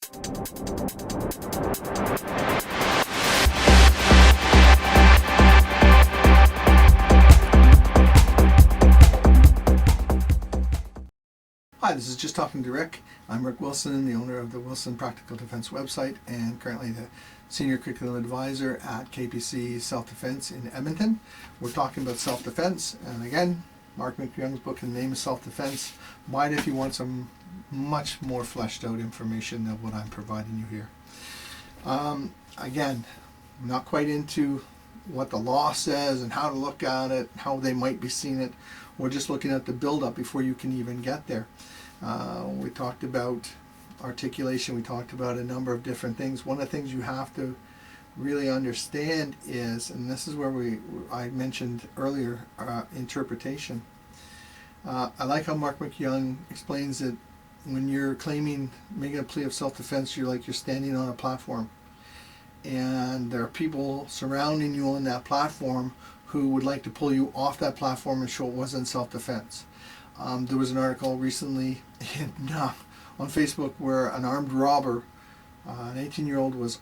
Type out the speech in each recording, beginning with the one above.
Hi, this is Just Talking to Rick. I'm Rick Wilson, the owner of the Wilson Practical Defense website and currently the Senior Curriculum Advisor at KPC Self-Defense in Edmonton. We're talking about self-defense, and again, Mark McYoung's book, The Name of Self-Defense. Buy it if you want some much more fleshed out information than what I'm providing you here. Again, I'm not quite into what the law says and how to look at it, how they might be seeing it. We're just looking at the build-up before you can even get there. We talked about articulation. We talked about a number of different things. One of the things you have to really understand is, and this is where I mentioned earlier, interpretation. I like how Mark McYoung explains that when you're making a plea of self-defense, you're standing on a platform, and there are people surrounding you on that platform who would like to pull you off that platform and show it wasn't self-defense. There was an article recently on Facebook where an armed robber, an 18-year-old, was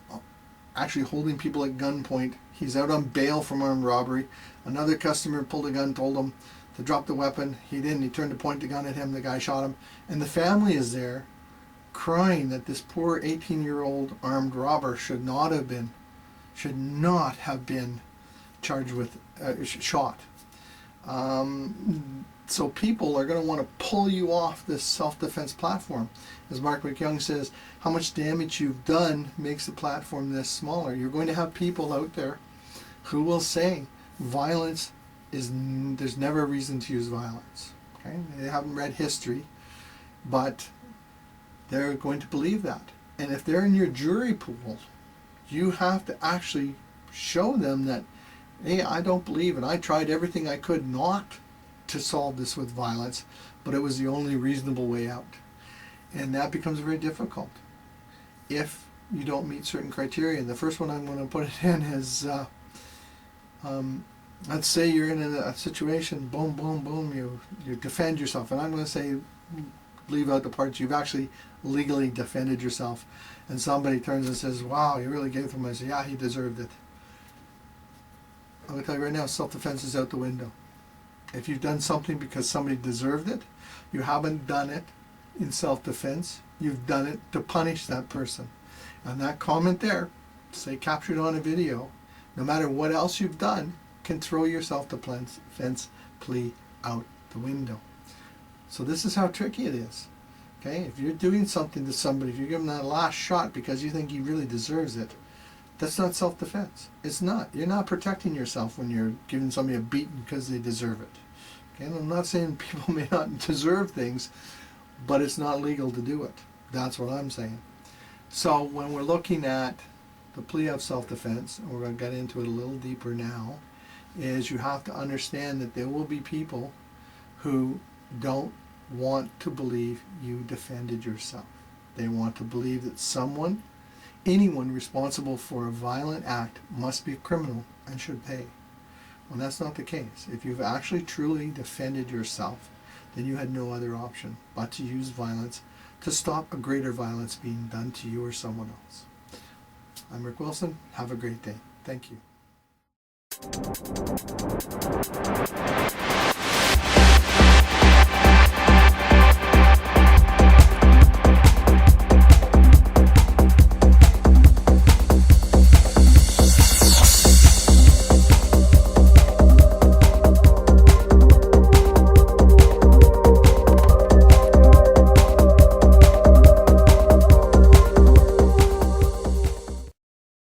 actually holding people at gunpoint. He's out on bail from armed robbery. Another customer pulled a gun, told him to drop the weapon. He didn't. He turned to point the gun at him. The guy shot him. And the family is there crying that this poor 18-year-old armed robber should not have been charged with shot. So people are going to want to pull you off this self-defense platform. As Mark McYoung says, how much damage you've done makes the platform this smaller. You're going to have people out there who will say there's never a reason to use violence. Okay? They haven't read history, but they're going to believe that. And if they're in your jury pool, you have to actually show them that, hey, I don't believe, and I tried everything I could not to solve this with violence, but it was the only reasonable way out. And that becomes very difficult if you don't meet certain criteria. And the first one I'm going to put it in is, let's say you're in a situation, boom, boom, boom, you defend yourself. And I'm going to say, leave out the parts you've actually legally defended yourself. And somebody turns and says, wow, you really gave him. I say, yeah, he deserved it. I'm going to tell you right now, self-defense is out the window. If you've done something because somebody deserved it, you haven't done it in self-defense. You've done it to punish that person. And that comment there, say captured on a video, no matter what else you've done, can throw your self-defense plea out the window. So this is how tricky it is. Okay, if you're doing something to somebody, if you're giving that last shot because you think he really deserves it, that's not self-defense. It's not. You're not protecting yourself when you're giving somebody a beating because they deserve it. Okay, and I'm not saying people may not deserve things, but it's not legal to do it. That's what I'm saying. So when we're looking at the plea of self-defense, and we're going to get into it a little deeper now, is you have to understand that there will be people who don't want to believe you defended yourself. They want to believe that anyone responsible for a violent act must be a criminal and should pay. Well, that's not the case. If you've actually truly defended yourself, then you had no other option but to use violence to stop a greater violence being done to you or someone else. I'm Rick Wilson. Have a great day. Thank you.